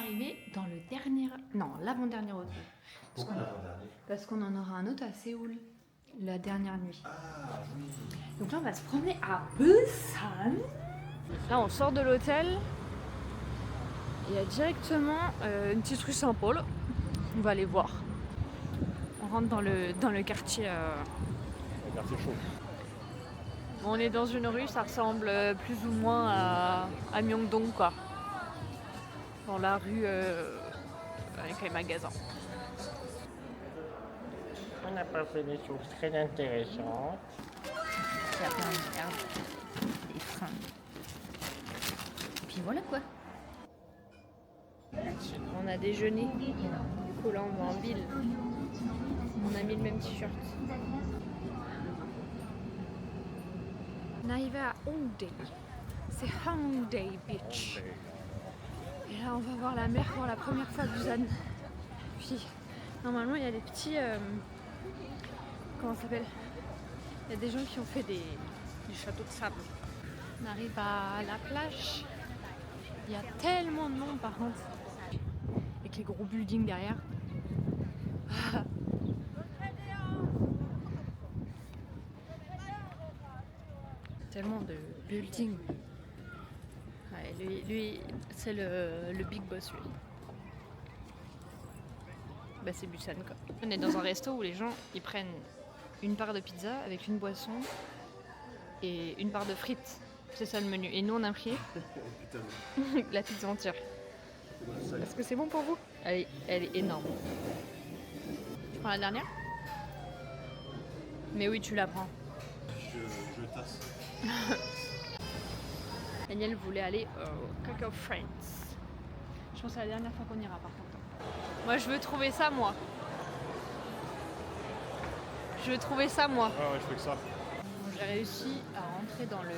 arrivé dans le dernier... Non, l'avant-dernier hôtel. Pourquoi l'avant-dernier? Parce qu'on en aura un autre à Séoul, la dernière nuit. Ah oui. Donc là, on va se promener à Busan. Là, on sort de l'hôtel. Il y a directement une petite rue Saint-Paul. On va aller voir. On rentre dans le quartier... Le quartier chaud. On est dans une rue, ça ressemble plus ou moins à Myeongdong, quoi. Dans la rue avec les magasins. On n'a pas fait des choses très intéressantes. Il y a plein de merde, des fringues. Et puis voilà quoi. On a déjeuné. Du coup là on va en ville. On a mis le même t-shirt. On est arrivé à Hongdae. C'est Hongdae Beach. Et là on va voir la mer pour la première fois à Busan. Puis normalement il y a des petits... comment ça s'appelle? Il y a des gens qui ont fait des châteaux de sable. On arrive à la plage. Il y a tellement de monde par contre. Avec les gros buildings derrière. Tellement de buildings. Ouais, lui c'est le big boss lui. Bah c'est Busan quoi. On est dans un resto où les gens ils prennent une part de pizza avec une boisson et une part de frites. C'est ça le menu. Et nous on a pris la pizza entière. Est-ce que c'est bon pour vous? Elle est énorme. Tu prends la dernière? Mais oui tu la prends. Je tasse. Daniel voulait aller au Cacao Friends. Je pense que c'est la dernière fois qu'on ira par contre. Moi je veux trouver ça moi. Je veux trouver ça moi. Ouais, je fais que ça. Bon, j'ai réussi à rentrer dans le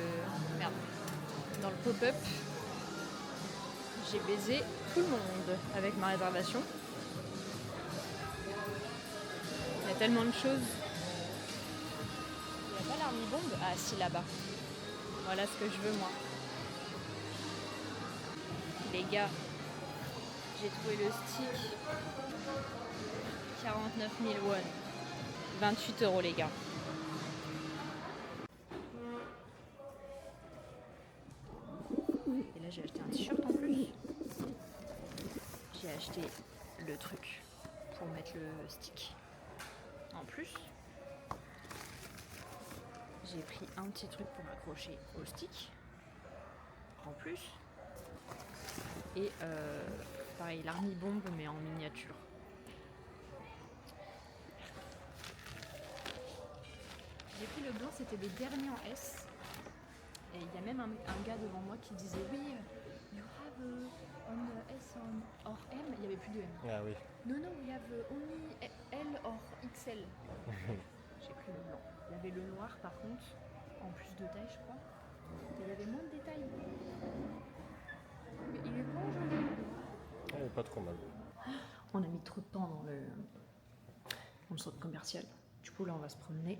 pop-up. J'ai baisé tout le monde avec ma réservation. Il y a tellement de choses. Il n'y a pas l'army bombe? Ah si là-bas. Voilà ce que je veux moi. Les gars, j'ai trouvé le stick. 49 000 won. 28 € les gars. Et là j'ai acheté un t-shirt en plus. J'ai acheté le truc pour mettre le stick. En plus, j'ai pris un petit truc pour m'accrocher au stick. En plus. Et pareil, l'army bombe mais en miniature. J'ai pris le blanc, c'était les derniers en S. Et il y a même un gars devant moi qui disait oui, you have on S or M. Il n'y avait plus de M. Ah oui. Non, we have only L or XL. J'ai pris le blanc. Il y avait le noir par contre, en plus de taille je crois. Et il y avait moins de détails. Mais il est bon aujourd'hui. Elle est pas trop mal. On a mis trop de temps dans le centre commercial. Du coup là on va se promener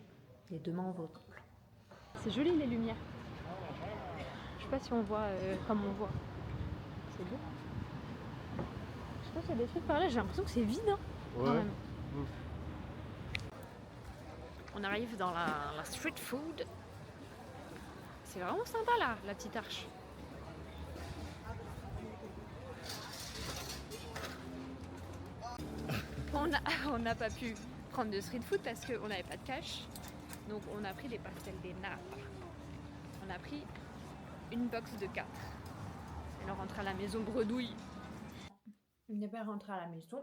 et demain on va au temple. C'est joli les lumières. Je sais pas si on voit comme on voit. C'est beau. Je sais pas s'il y a des trucs par là, j'ai l'impression que c'est vide hein, quand même. On arrive dans la street food. C'est vraiment sympa là, la petite arche. On n'a pas pu prendre de street food parce qu'on n'avait pas de cash. Donc on a pris des pastels des nappes. On a pris une box de 4. Et on rentre à la maison bredouille. On n'est pas rentré à la maison.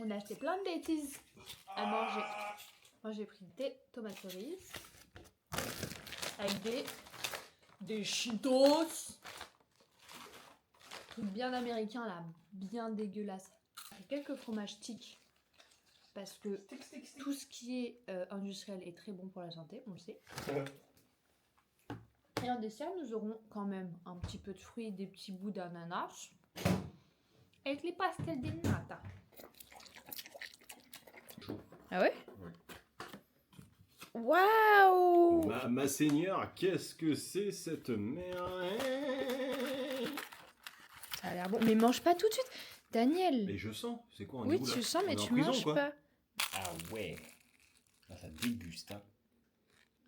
On a acheté plein de bêtises à manger. Moi j'ai pris des tomates cerises. Avec des Cheetos. Truc bien américain là, bien dégueulasse. Quelques fromages stick parce que tout ce qui est industriel est très bon pour la santé, on le sait. Et en dessert, nous aurons quand même un petit peu de fruits et des petits bouts d'ananas avec les pastels des nata. Ah ouais? Waouh! Ma seigneur, qu'est-ce que c'est cette merde? Ça a l'air bon. Mais mange pas tout de suite. Daniel. Mais je sens, c'est quoi, on est Oui, où, là? tu sens, mais On est en tu prison, manges quoi. pas. Ah ouais. Là, ça déguste, hein.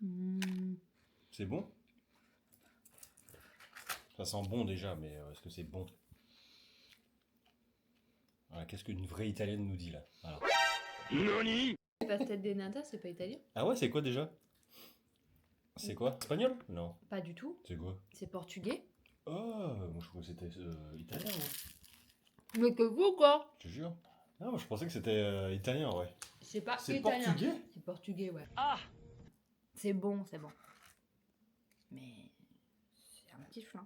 Mmh. C'est bon? Ça sent bon déjà, mais est-ce que c'est bon? Voilà, qu'est-ce qu'une vraie italienne nous dit là? Voilà. Les pastel de nata, c'est pas italien? Ah ouais, c'est quoi déjà? C'est quoi? Espagnol? Non. Pas du tout. C'est quoi? C'est portugais. Ah, moi je croyais que c'était italien, moi. Mais que vous, quoi? Je te jure. Ah, moi je pensais que c'était italien, ouais. C'est pas C'est italien. portugais? C'est portugais, ouais. Ah! C'est bon, c'est bon. Mais c'est un petit flan.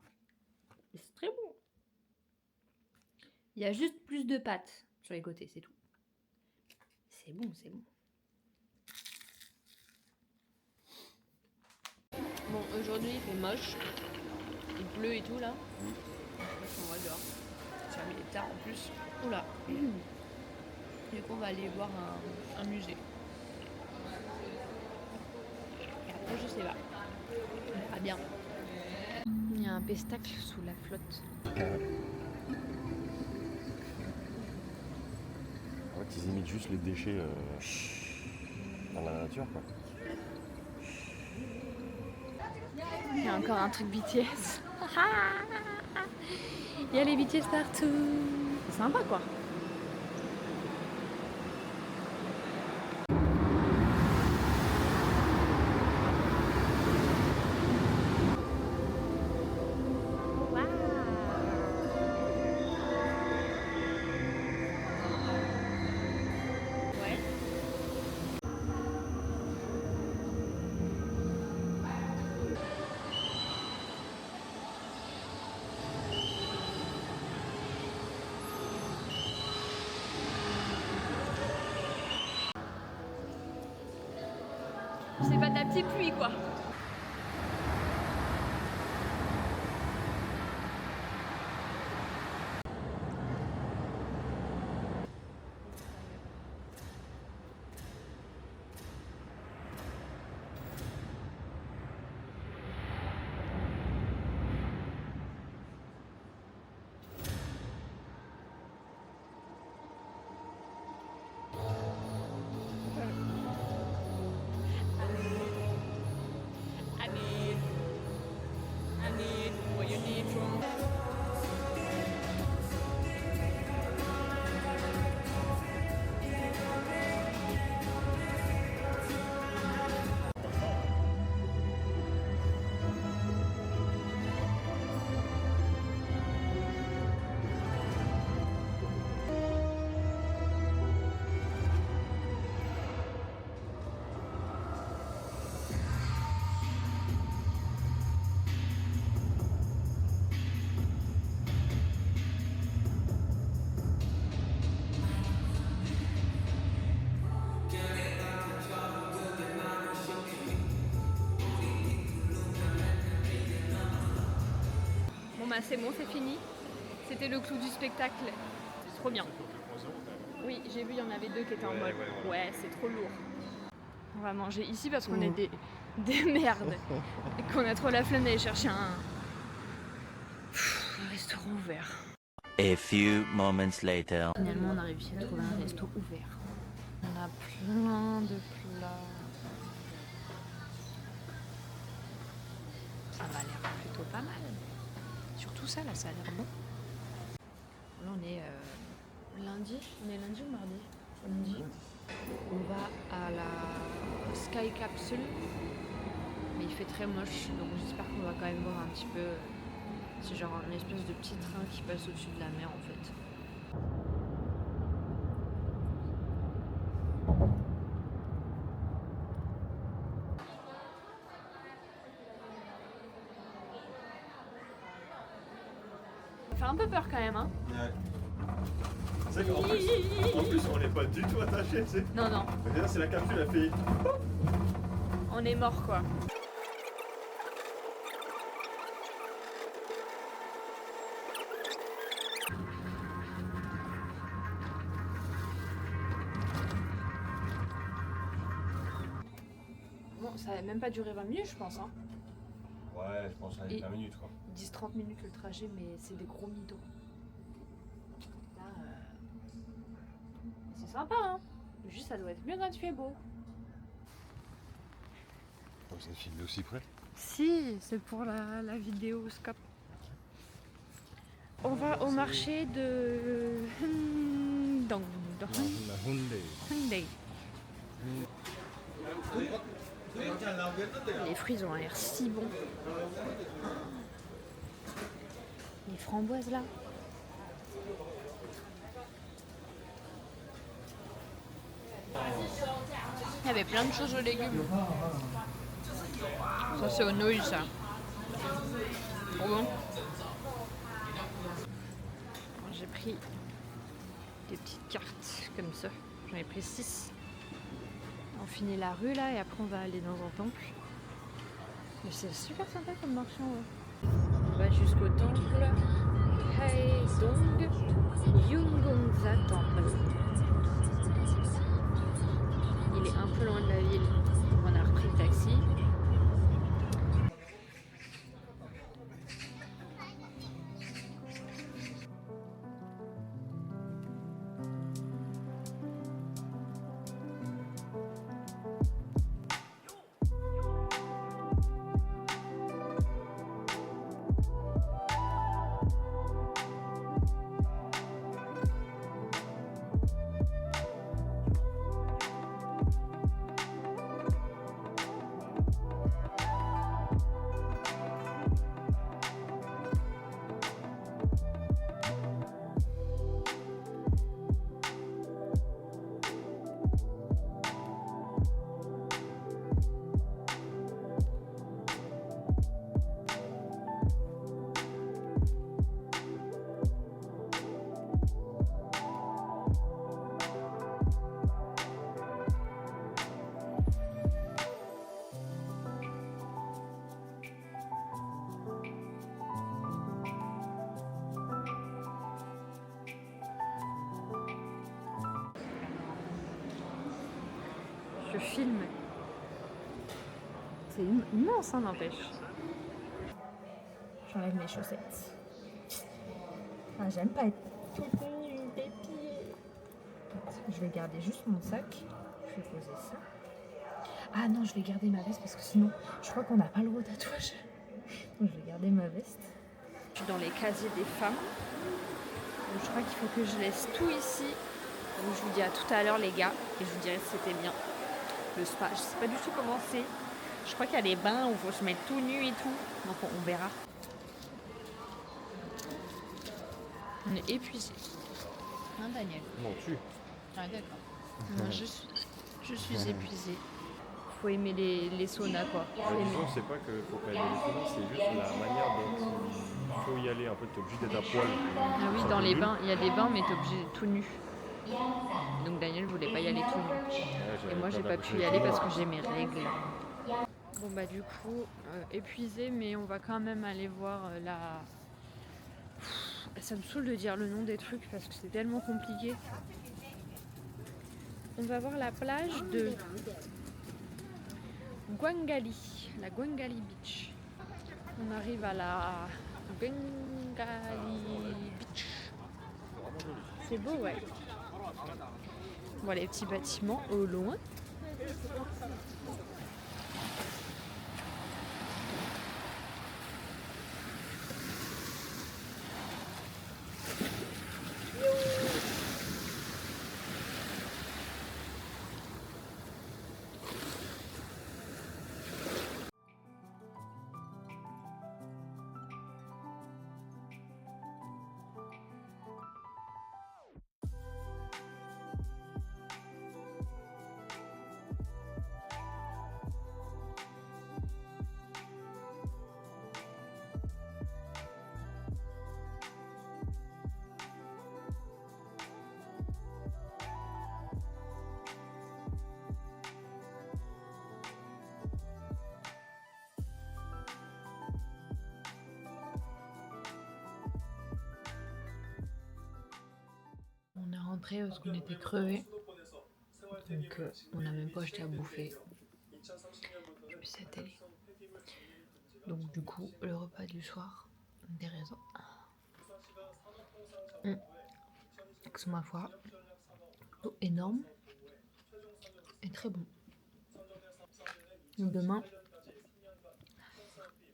Et c'est très bon. Il y a juste plus de pâtes sur les côtés, c'est tout. C'est bon, c'est bon. Bon, aujourd'hui il fait moche. Il pleut et tout là. On va dehors. Ça il est tard en plus. Oula. Du coup on va aller voir un musée. Et après je sais pas. On verra bien. Il y a un pestacle sous la flotte. En fait, ils imitent juste les déchets dans la nature, quoi. Il y a encore un truc BTS. Il y a les BTS partout. C'est sympa quoi. Ouais. C'est pas de la petite pluie quoi. I need what you need from. Bon bah c'est bon, c'est fini. C'était le clou du spectacle. C'est trop bien. Oui, j'ai vu, il y en avait deux qui étaient en mode. Ouais, c'est trop lourd. On va manger ici parce qu'on est des merdes. Et qu'on a trop la flemme d'aller chercher un restaurant ouvert. A few moments later. Finalement, on a réussi à trouver un resto ouvert. On a plein de plats. Ça m'a l'air plutôt pas mal. Surtout ça, là, ça a l'air bon. Là, on est lundi. On est lundi ou mardi? Lundi. On va à la Sky Capsule. Mais il fait très moche, donc j'espère qu'on va quand même voir un petit peu. C'est genre une espèce de petit train qui passe au-dessus de la mer, en fait. Ça fait un peu peur quand même, hein. Ouais. C'est qu'en plus, on n'est pas du tout attaché, tu sais. Non, non, Regarde, c'est la capsule, elle fait. on est mort quoi. Bon, ça n'a même pas duré 20 minutes, je pense, hein. Ouais, je pense à Et- 20 minutes, quoi. 10-30 minutes le trajet, mais c'est des gros mythos. sympa, hein. Juste, ça doit être mieux quand il fait beau. Vous avez filmé aussi près? Si, c'est pour la vidéoscope. On va au marché de Hyundai. La Hyundai. Les fruits ils ont l'air si bons. Les framboises là. Il y avait plein de choses aux légumes. Ça c'est aux nouilles ça. Trop bon. J'ai pris des petites cartes comme ça. J'en ai pris 6. On finit la rue là et après on va aller dans un temple. Mais c'est super sympa comme marché en vrai. On va jusqu'au temple Haedong Yunggongsa Temple. Il est un peu loin de la ville. On a repris le taxi. Je filme. C'est immense, hein, n'empêche. J'enlève mes chaussettes. Ah, j'aime pas être toute nue des pieds. Je vais garder juste mon sac. Je vais poser ça. Ah non, je vais garder ma veste parce que sinon, je crois qu'on n'a pas le droit au tatouage. Donc je vais garder ma veste. Je suis dans les casiers des femmes. Donc, je crois qu'il faut que je laisse tout ici. Donc je vous dis à tout à l'heure les gars. Et je vous dirai si c'était bien. Le spa, je sais pas du tout comment c'est. Je crois qu'il y a des bains où il faut se mettre tout nu et tout. Donc on verra. On est épuisé. Hein Daniel? Non, tu. Ah d'accord. Moi je suis épuisée. Faut aimer les saunas quoi. La question, c'est pas qu'il faut pas aimer les saunas, c'est juste la manière dont il faut y aller. En fait, t'es obligé d'être à poil. Ah oui, dans les bains, il y a des bains mais t'es obligé d'être tout nu. Donc Daniel voulait pas y aller tout nu. Et moi j'ai pas pu y aller parce que j'ai mes règles. Bon bah du coup, épuisé mais on va quand même aller voir la... Ça me saoule de dire le nom des trucs parce que c'est tellement compliqué. On va voir la plage de Gwangali, la Gwangali Beach. On arrive à la Gwangali Beach. C'est beau, ouais. On voit les petits bâtiments au loin. Parce qu'on était crevés. Donc on n'a même pas acheté à bouffer. Et puis c'est la télé. Donc du coup le repas du soir, des raisins. Avec ma foi, énorme et très bon. Donc demain,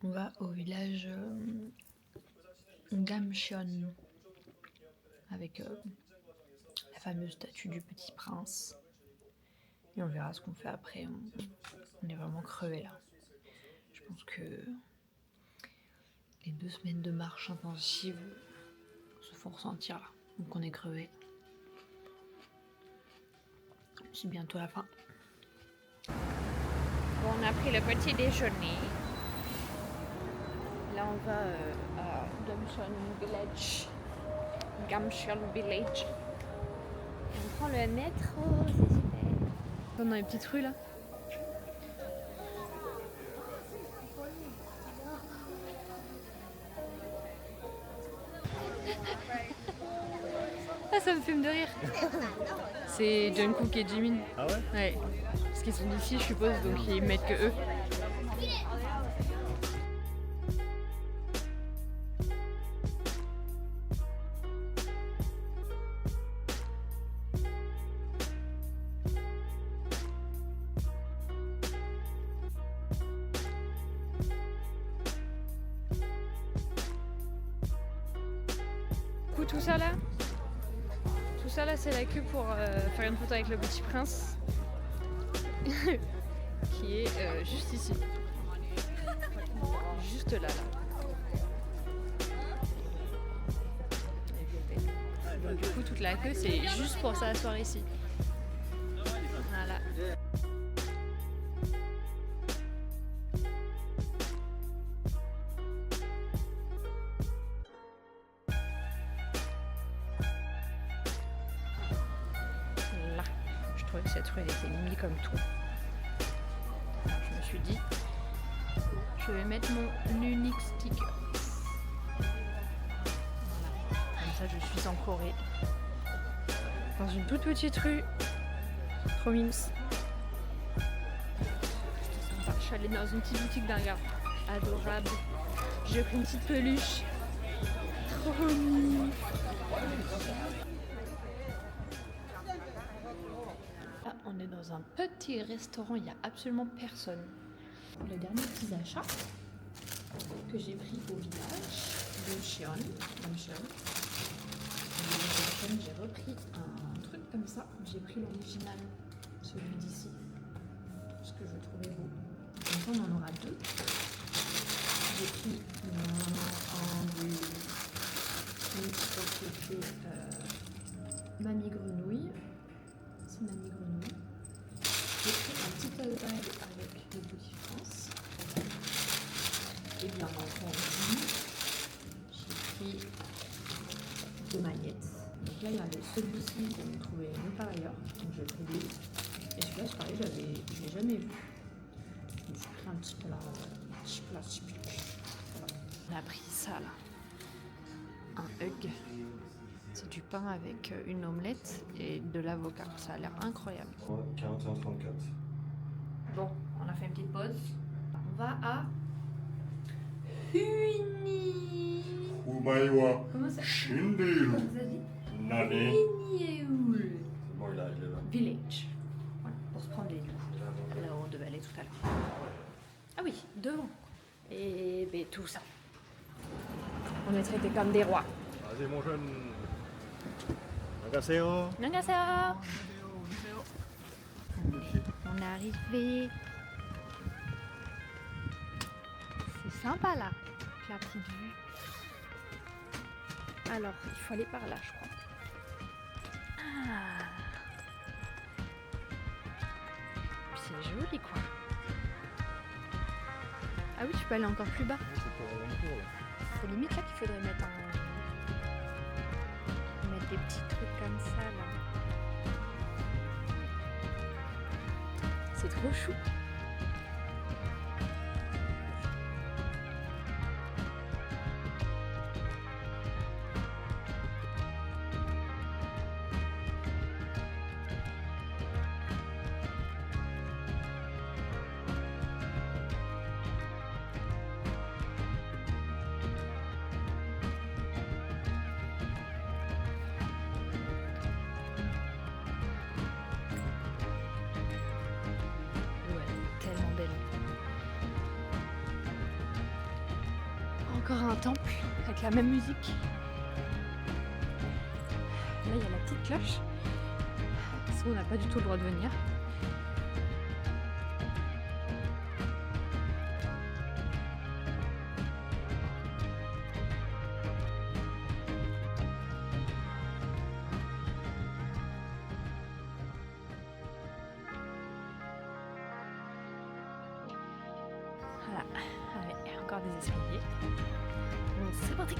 on va au village Gamcheon avec la fameuse statue du petit prince. Et on verra ce qu'on fait après. On est vraiment crevés là. Je pense que les 2 semaines de marche intensive se font ressentir là. Donc on est crevés. C'est bientôt la fin. Bon, on a pris le petit déjeuner. Là, on va à Gamcheon Village. Gamcheon Village. Et on prend le métro, c'est super. Comme dans les petites rues là. Ah, ça me fume de rire. C'est Jungkook et Jimin. Ah ouais? Ouais. Parce qu'ils sont d'ici, je suppose, donc ils mettent que eux. Tout ça là, c'est la queue pour faire une photo avec le petit prince qui est juste ici, juste là. Donc du coup toute la queue c'est juste pour s'asseoir ici. Voilà. Je trouvais que cette rue elle était mise comme tout. Alors, je me suis dit, je vais mettre mon unique sticker. Voilà. Comme ça, je suis en Corée. Dans une toute petite rue. Trop mimes. C'était sympa. Je suis allée dans une petite boutique d'un gars. Adorable. J'ai pris une petite peluche. Trop mignon. On est dans un petit restaurant, il n'y a absolument personne. Les derniers petits achats que j'ai pris au village de Cheon. J'ai repris un truc comme ça. J'ai pris l'original, celui d'ici, parce que je le trouvais beau. Maintenant on en aura 2. J'ai pris un du Mamie Grenouille. C'est Mamie Grenouille. J'ai pris un petit tote bag avec le petit France. Et bien entendu, j'ai pris 2 magnettes. Donc là, il y avait celui-ci qu'on ne trouvait nulle part ailleurs. Donc j'ai pris 2. Et celui-là, c'est pareil, je l'ai jamais vu. Donc j'ai pris un petit plat typique. Voilà. On a pris ça là. Un hug. C'est du pain avec une omelette et de l'avocat. Ça a l'air incroyable. 41,34. Bon, on a fait une petite pause. On va à Huini. Umaïwa. Comment ça Shinderu. Comment ça dit Nani. Huinieul Bon, il arrive là. Village. Voilà, pour se prendre les coups. Là où on devait aller tout à l'heure. Ah oui, devant. Et ben, tout ça. On est traités comme des rois. Vas-y, mon jeune. Annyeonghaseyo. Annyeonghaseyo. On est arrivé. C'est sympa là, la petite vue. Alors, il faut aller par là, je crois. Ah. C'est joli quoi. Ah oui, tu peux aller encore plus bas. C'est limite là qu'il faudrait mettre des petits trucs comme ça là. C'est trop chou. Encore un temple avec la même musique. Là il y a la petite cloche. Parce qu'on n'a pas du tout le droit de venir. Voilà, il y a encore des escaliers. Bon, c'est parti.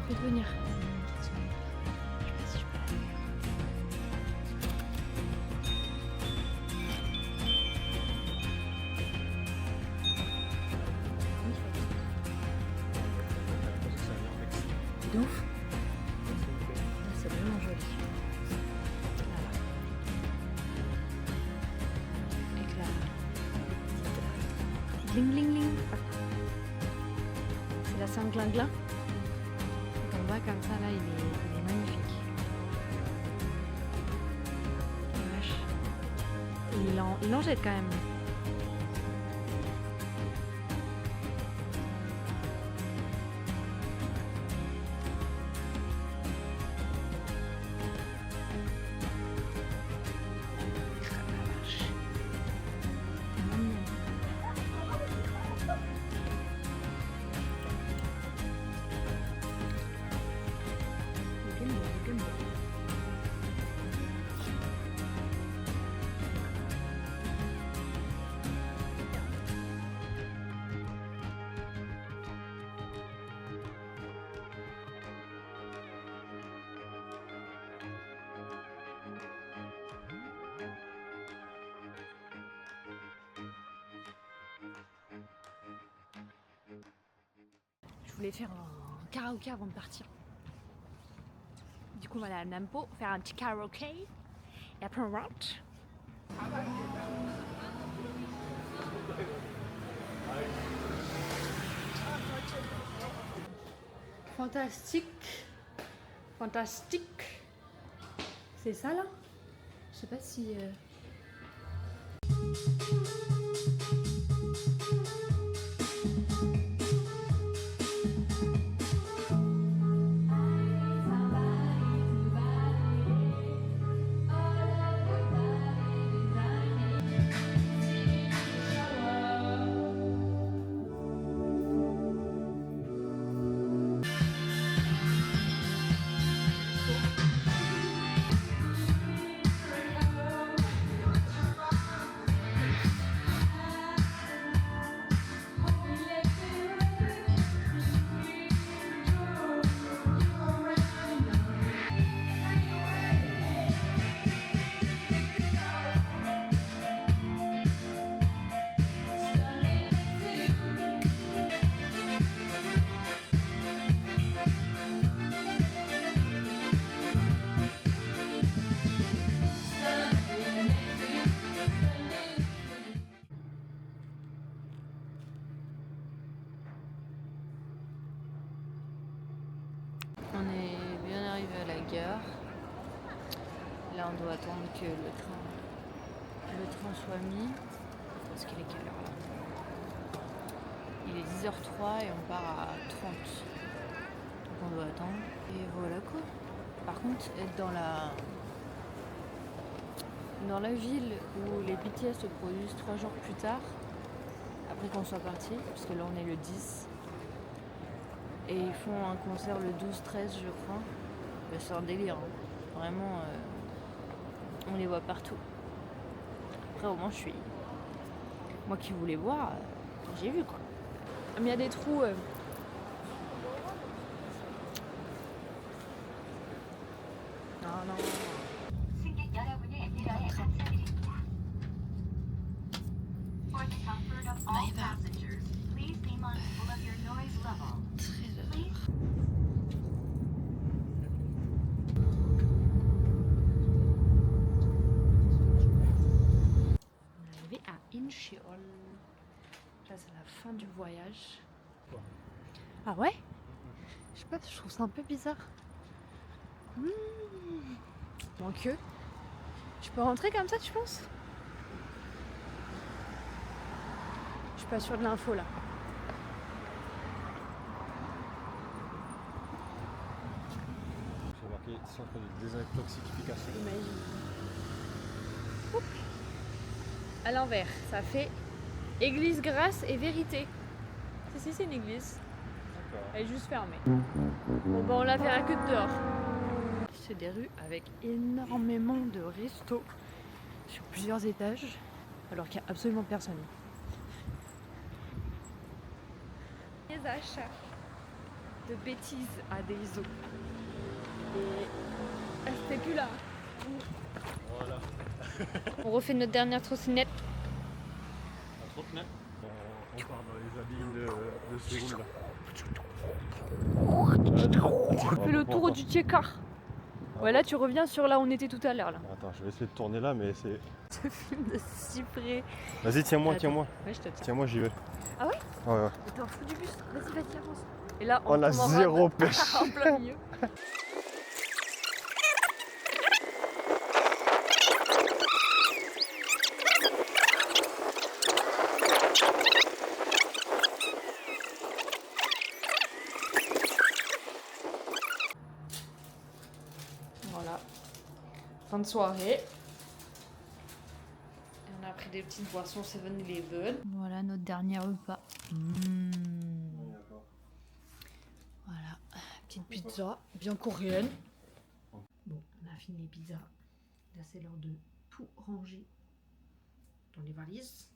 De venir. Je sais pas si je peux aller. De ouf. C'est vraiment joli. Voilà. Avec la petite gling gling gling. C'est la Saint-Glinglin. Comme ça là il est magnifique. Vache. Il en jette quand même. Je voulais faire un karaoké avant de partir. Du coup on va aller à Nampo faire un petit karaoké et après on rentre. Fantastique. Fantastique. C'est ça là? Je sais pas si... On est bien arrivé à la gare. Là, on doit attendre que le train soit mis. Parce qu'il est quelle heure là? Il est 10h03 et on part à 30. Donc on doit attendre. Et voilà quoi. Par contre, être dans la ville où les BTS se produisent 3 jours plus tard, après qu'on soit parti, parce que là on est le 10. Et ils font un concert le 12-13 je crois. C'est un délire. Hein. Vraiment, on les voit partout. Après au moins je suis Moi qui voulais voir, j'ai vu quoi. Mais il y a des trous. Non, non. 승객 여러분의 안전에 감사드립니다. For the comfort of all passengers, please be mindful of your noise level. Please. On est arrivé à Incheon. Là, c'est la fin du voyage. Ah ouais? Je sais pas, je trouve ça un peu bizarre. Moins que. Je peux rentrer comme ça, tu penses? Je suis pas sûre de l'info là. J'ai marqué centre de désintoxication. Imagine. Oups. À l'envers, ça fait Église, grâce et vérité. Si, c'est une église. D'accord. Elle est juste fermée. Bon, bah on la verra que de dehors. C'est des rues avec énormément de restos sur plusieurs étages, alors qu'il n'y a absolument personne. Les achats de bêtises à des os. Et elle c'était plus là. Voilà. On refait notre dernière trottinette. Un trottinette. On part dans les abîmes de Séoul là. On fait le tour du Tchekar. Ouais, là tu reviens sur là où on était tout à l'heure là. Attends, je vais essayer de tourner là, mais c'est. Ce film de si près. Vas-y, tiens-moi, Attends. tiens-moi. Ouais, je te tiens. Tiens-moi, j'y vais. Ah ouais? Ouais, ouais. Mais t'es en fou du bus. Vas-y, avance. Et là, On a tombe en zéro rade. pêche. En plein milieu. Voilà. Fin de soirée. Et on a pris des petites boissons 7-Eleven. Voilà notre dernier repas. Voilà, petite pizza bien coréenne. Bon, on a fini les pizzas. Là, c'est l'heure de tout ranger dans les valises.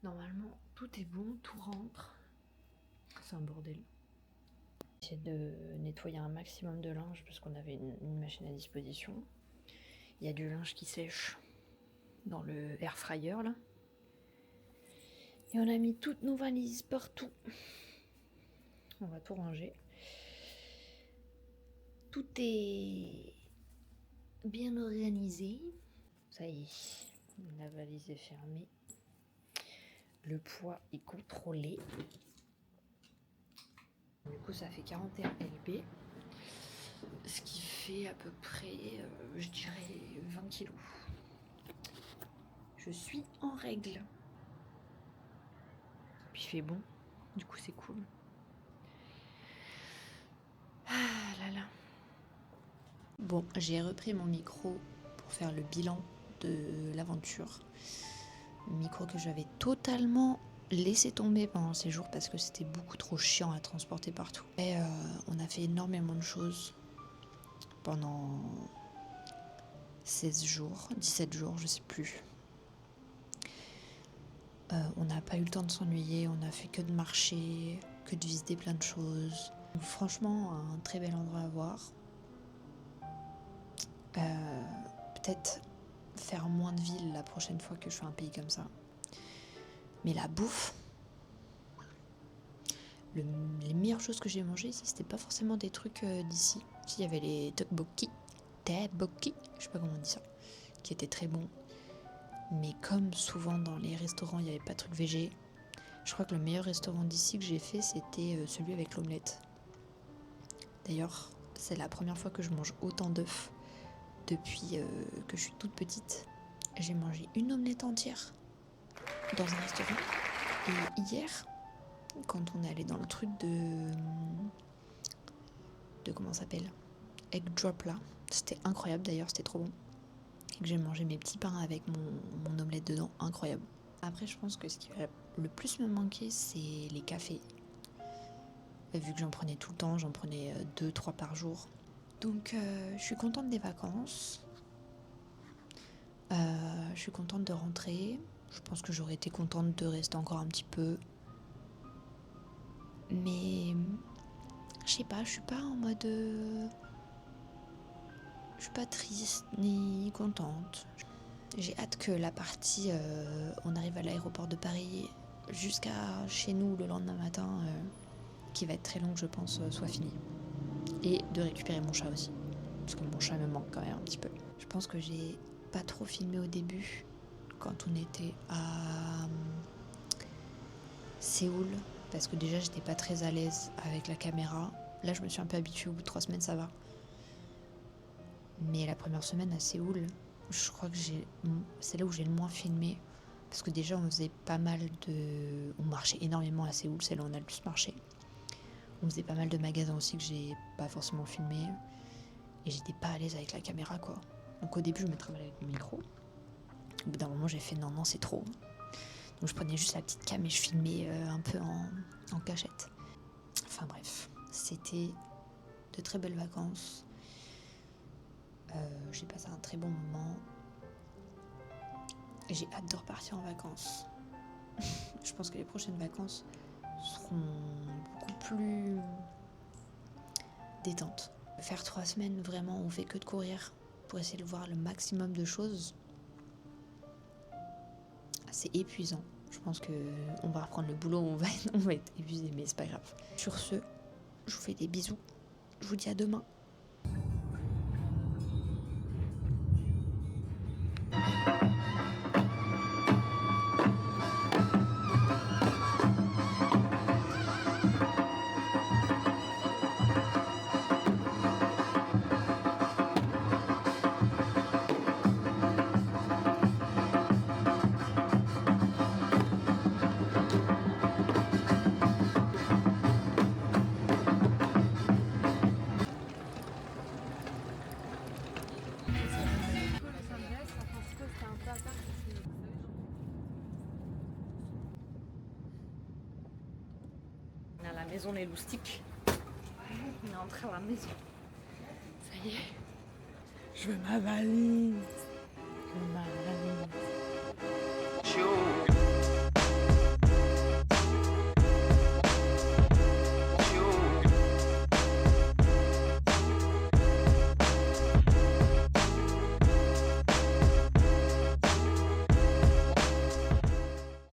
Normalement, tout est bon, tout rentre. C'est un bordel. J'essaie de nettoyer un maximum de linge parce qu'on avait une machine à disposition. Il y a du linge qui sèche dans le air fryer là. Et on a mis toutes nos valises partout. On va tout ranger. Tout est bien organisé. Ça y est, la valise est fermée. Le poids est contrôlé. Du coup, ça fait 41 lb. Ce qui fait à peu près, je dirais, 20 kilos. Je suis en règle. Puis il fait bon. Du coup, c'est cool. Ah là là. Bon, j'ai repris mon micro pour faire le bilan de l'aventure. Micro que j'avais totalement laissé tomber pendant ces jours parce que c'était beaucoup trop chiant à transporter partout. Et on a fait énormément de choses pendant 16 jours, 17 jours, je sais plus. On n'a pas eu le temps de s'ennuyer, on a fait que de marcher, que de visiter plein de choses. Donc, franchement, un très bel endroit à voir. Peut-être faire moins de villes la prochaine fois que je fais un pays comme ça. Mais la bouffe, les meilleures choses que j'ai mangées ici, c'était pas forcément des trucs d'ici. Il y avait les tteokbokki, je sais pas comment on dit ça, qui étaient très bons. Mais comme souvent dans les restaurants, il n'y avait pas de trucs végé. Je crois que le meilleur restaurant d'ici que j'ai fait, c'était celui avec l'omelette. D'ailleurs, c'est la première fois que je mange autant d'œufs depuis que je suis toute petite. J'ai mangé une omelette entière dans un restaurant. Et hier, quand on est allé dans le truc de comment ça s'appelle, egg drop là, c'était incroyable d'ailleurs, c'était trop bon. Et que j'ai mangé mes petits pains avec mon omelette dedans, incroyable. Après, je pense que ce qui va le plus me manquer, c'est les cafés. Vu que j'en prenais tout le temps, j'en prenais 2-3 par jour. Donc je suis contente des vacances. Je suis contente de rentrer. Je pense que j'aurais été contente de rester encore un petit peu. Mais je sais pas, je suis pas en mode... Je suis pas triste ni contente. J'ai hâte que la partie on arrive à l'aéroport de Paris jusqu'à chez nous le lendemain matin, qui va être très longue je pense, soit finie. Et de récupérer mon chat aussi. Parce que mon chat me manque quand même un petit peu. Je pense que j'ai pas trop filmé au début, quand on était à Séoul, parce que déjà j'étais pas très à l'aise avec la caméra. Là je me suis un peu habituée, au bout de 3 semaines ça va. Mais la première semaine à Séoul, je crois que c'est là où j'ai le moins filmé. Parce que déjà on faisait pas mal de... On marchait énormément à Séoul, c'est là où on a le plus marché. On faisait pas mal de magasins aussi que j'ai pas forcément filmé. Et j'étais pas à l'aise avec la caméra quoi. Donc au début je me travaillais avec mon micro. Au bout d'un moment j'ai fait non c'est trop. Donc je prenais juste la petite cam et je filmais un peu en cachette. Enfin bref, c'était de très belles vacances. J'ai passé un très bon moment. Et j'ai hâte de repartir en vacances. Je pense que les prochaines vacances seront beaucoup plus détentes. Faire 3 semaines vraiment où on fait que de courir pour essayer de voir le maximum de choses, c'est épuisant. Je pense qu'on va reprendre le boulot, on va être épuisé, mais c'est pas grave. Sur ce, je vous fais des bisous. Je vous dis à demain. On est à la maison des loustiques. On est entré à la maison. Ça y est. Je veux ma valise. Je veux ma valise.